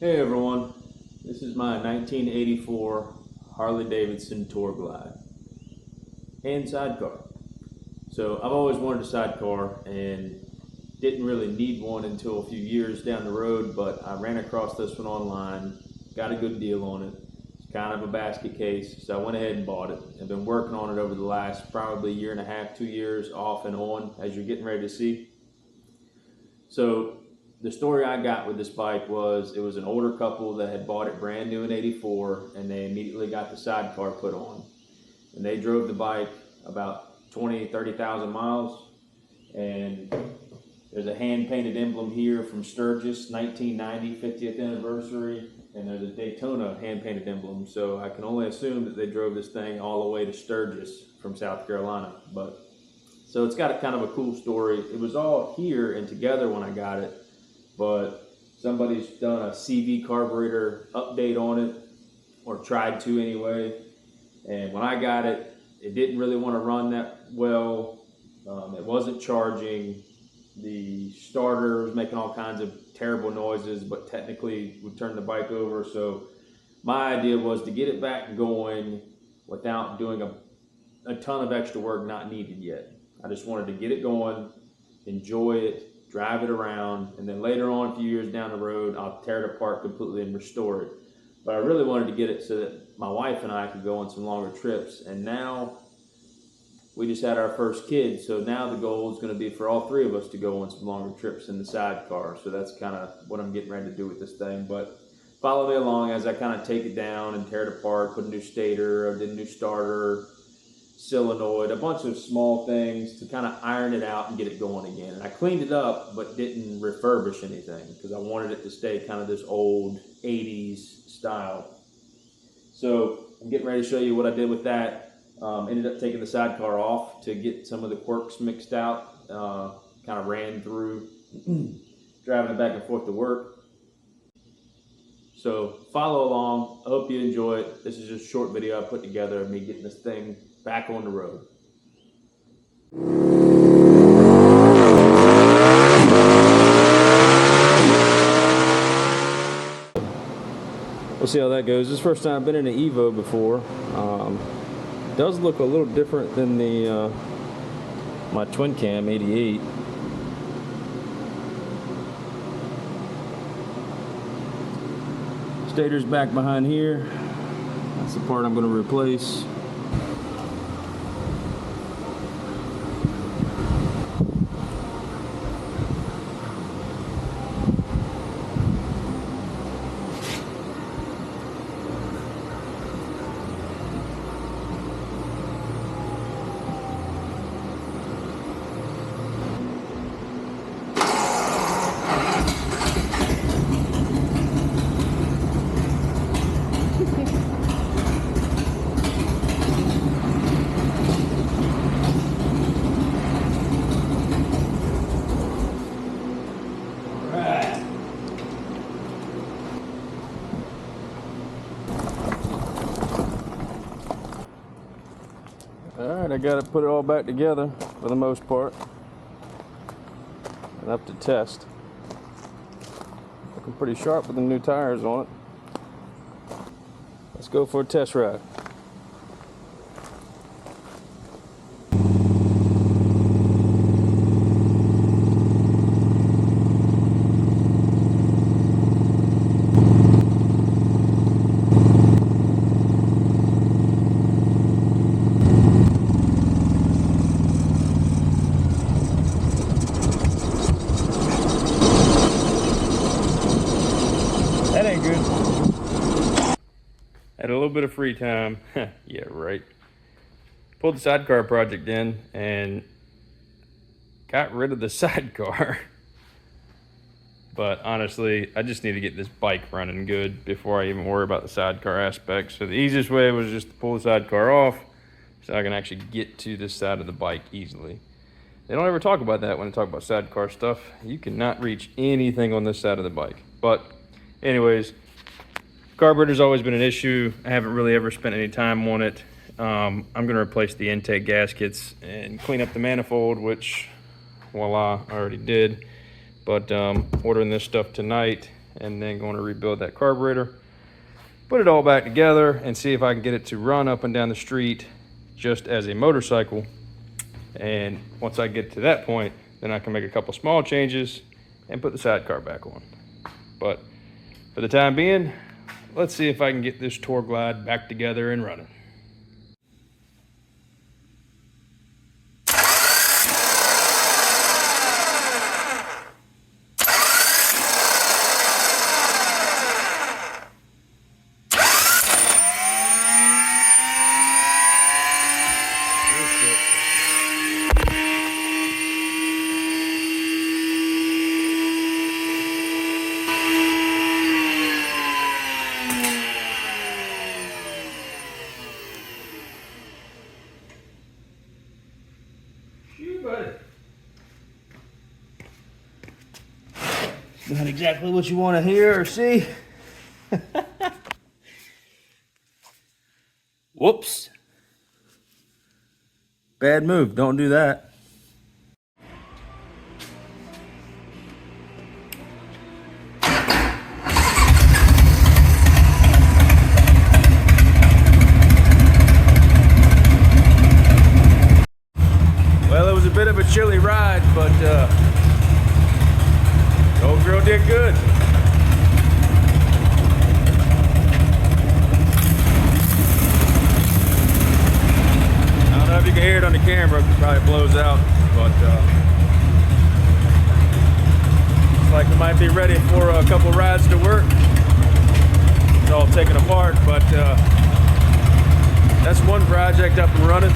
Hey everyone, this is my 1984 Harley Davidson Tour Glide and sidecar. So I've always wanted a sidecar and didn't really need one until a few years down the road, but I ran across this one online, got a good deal on it. It's kind of a basket case, so I went ahead and bought it. I've been working on it over the last probably year and a half, 2 years off and on, as you're getting ready to see. So the story I got with this bike was it was an older couple that had bought it brand new in '84, and they immediately got the sidecar put on. And they drove the bike about 30,000 miles. And there's a hand-painted emblem here from Sturgis, 1990, 50th anniversary. And there's a Daytona hand-painted emblem. So I can only assume that they drove this thing all the way to Sturgis from South Carolina. So it's got a kind of a cool story. It was all here and together when I got it, but somebody's done a CV carburetor update on it, or tried to anyway. And when I got it, it didn't really want to run that well. It wasn't charging. The starter was making all kinds of terrible noises, but technically would turn the bike over. So my idea was to get it back going without doing a ton of extra work not needed yet. I just wanted to get it going, enjoy it, drive it around, and then later on, a few years down the road, I'll tear it apart completely and restore it. But I really wanted to get it so that my wife and I could go on some longer trips. And now we just had our first kid, so now the goal is going to be for all three of us to go on some longer trips in the sidecar. So that's kind of what I'm getting ready to do with this thing. But follow me along as I kind of take it down and tear it apart, put a new stator, I did a new starter, solenoid, a bunch of small things to kind of iron it out and get it going again. And I cleaned it up, but didn't refurbish anything because I wanted it to stay kind of this old 80s style. So I'm getting ready to show you what I did with that. Ended up taking the sidecar off to get some of the quirks mixed out. Kind of ran through driving it back and forth to work. So follow along. I hope you enjoy it. This is just a short video I put together of me getting this thing back on the road. We'll see how that goes. This is the first time I've been in an Evo before. Does look a little different than the my twin cam 88. Stator's back behind here. That's the part I'm going to replace. Alright, I got to put it all back together for the most part. And up to test. Looking pretty sharp with the new tires on it. Let's go for a test ride. That ain't good. Had a little bit of free time. Yeah, right. Pulled the sidecar project in and got rid of the sidecar. But honestly, I just need to get this bike running good before I even worry about the sidecar aspect. So the easiest way was just to pull the sidecar off so I can actually get to this side of the bike easily. They don't ever talk about that when they talk about sidecar stuff. You cannot reach anything on this side of the bike. But anyways, carburetor's always been an issue. I haven't really ever spent any time on it. I'm gonna replace the intake gaskets and clean up the manifold, which voila, I already did. But ordering this stuff tonight and then going to rebuild that carburetor, put it all back together, and see if I can get it to run up and down the street just as a motorcycle. And once I get to that point, then I can make a couple small changes and put the sidecar back on. But for the time being, let's see if I can get this Tour Glide back together and running. Not exactly what you want to hear or see. Whoops. Bad move. Don't do that. Well, it was a bit of a chilly ride, but the old girl did good. I don't know if you can hear it on the camera, it probably blows out, but looks like we might be ready for a couple rides to work. It's all taken apart, but that's one project up and running.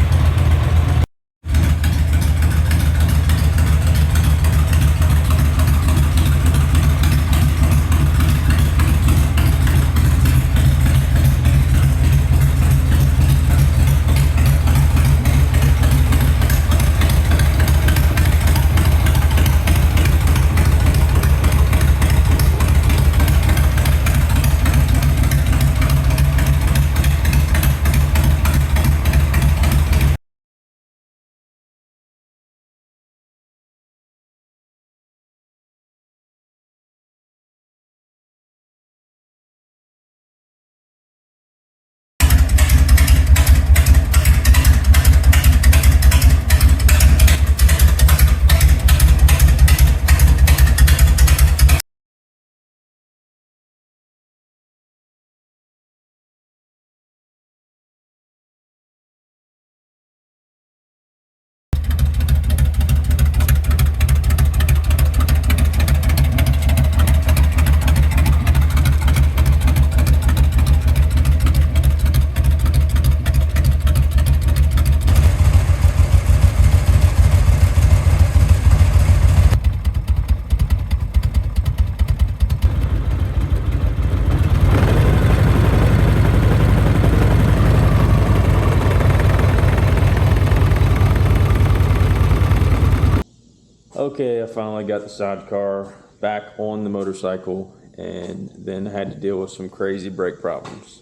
Okay, I finally got the sidecar back on the motorcycle, and then I had to deal with some crazy brake problems.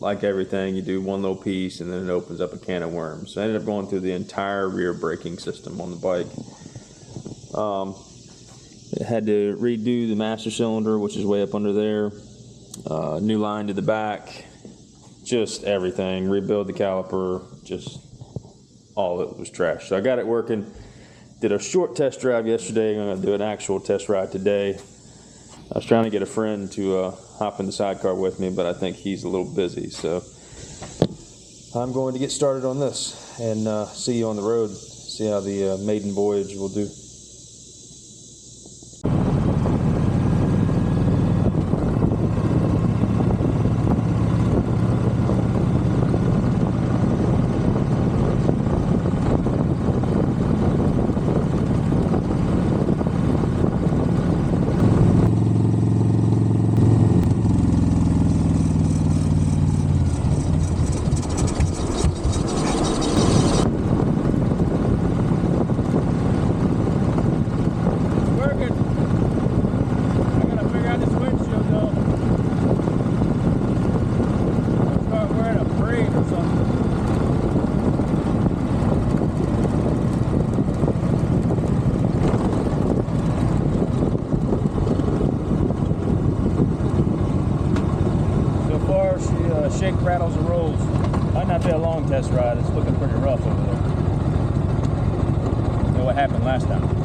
Like everything, you do one little piece and then it opens up a can of worms. So I ended up going through the entire rear braking system on the bike. It had to redo the master cylinder, which is way up under there. New line to the back, just everything. Rebuild the caliper, just all of it was trash. So I got it working. Did a short test drive yesterday. I'm going to do an actual test ride today. I was trying to get a friend to hop in the sidecar with me, but I think he's a little busy. So I'm going to get started on this and see you on the road. See how the maiden voyage will do. shake, rattles, and rolls. Might not be a long test ride. It's looking pretty rough over there. You know what happened last time.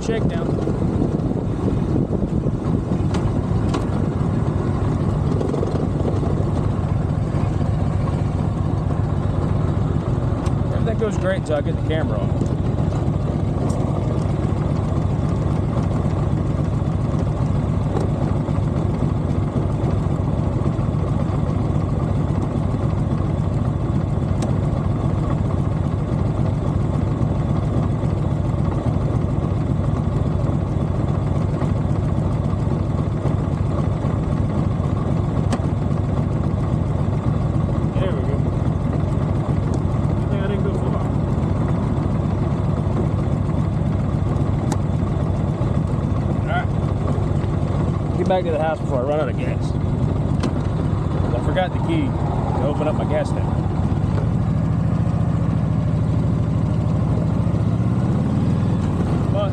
Shakedown. Everything goes great until I get the camera on. Back to the house before I run out of gas. I forgot the key to open up my gas tank. But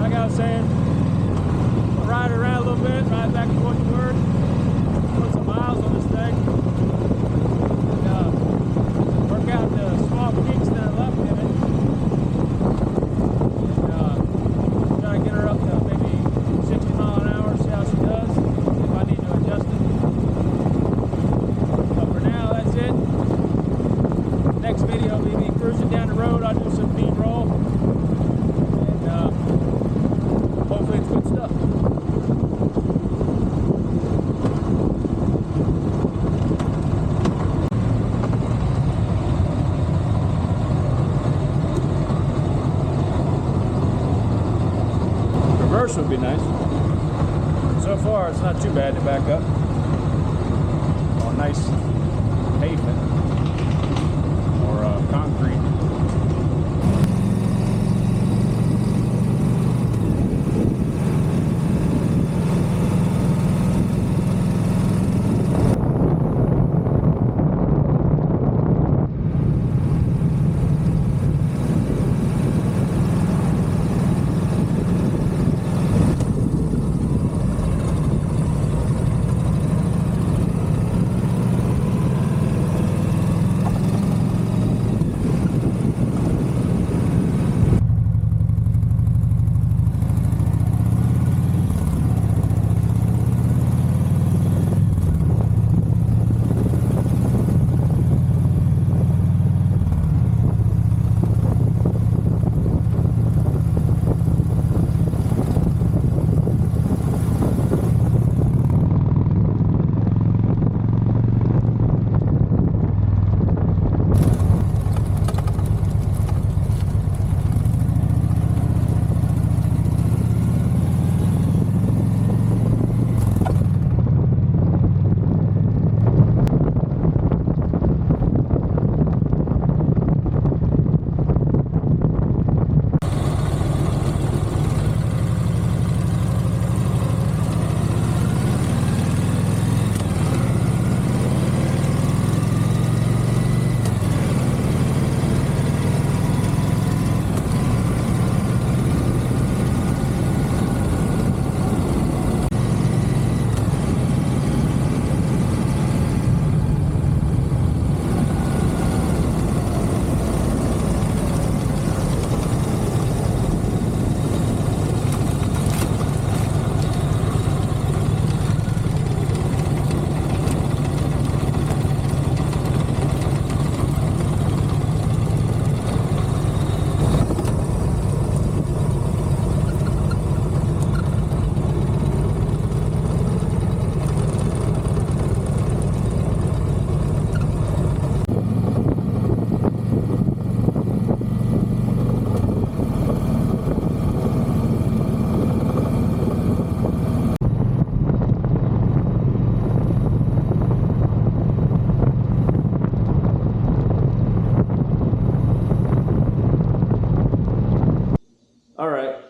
like I was saying, ride around a little bit, ride back and forth to work, put some miles on this thing, and work out the small kinks that are left in it, and try to get her up to maybe 60 miles an hour, see how she does, if I need to adjust it. But for now, that's it. Next video will be me cruising down the road. I'll do some B-roll, and hopefully it's good stuff. Reverse would be nice. So far, it's not too bad to back up on nice pavement or concrete.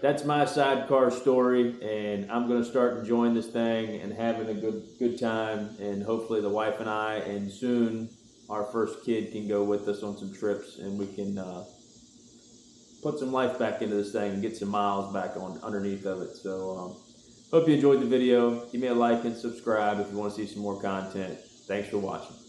that's my sidecar story, and I'm going to start enjoying this thing and having a good time, and hopefully the wife and I, and soon our first kid, can go with us on some trips, and we can put some life back into this thing and get some miles back on underneath of it. So hope you enjoyed the video. Give me a like and subscribe if you want to see some more content. Thanks for watching.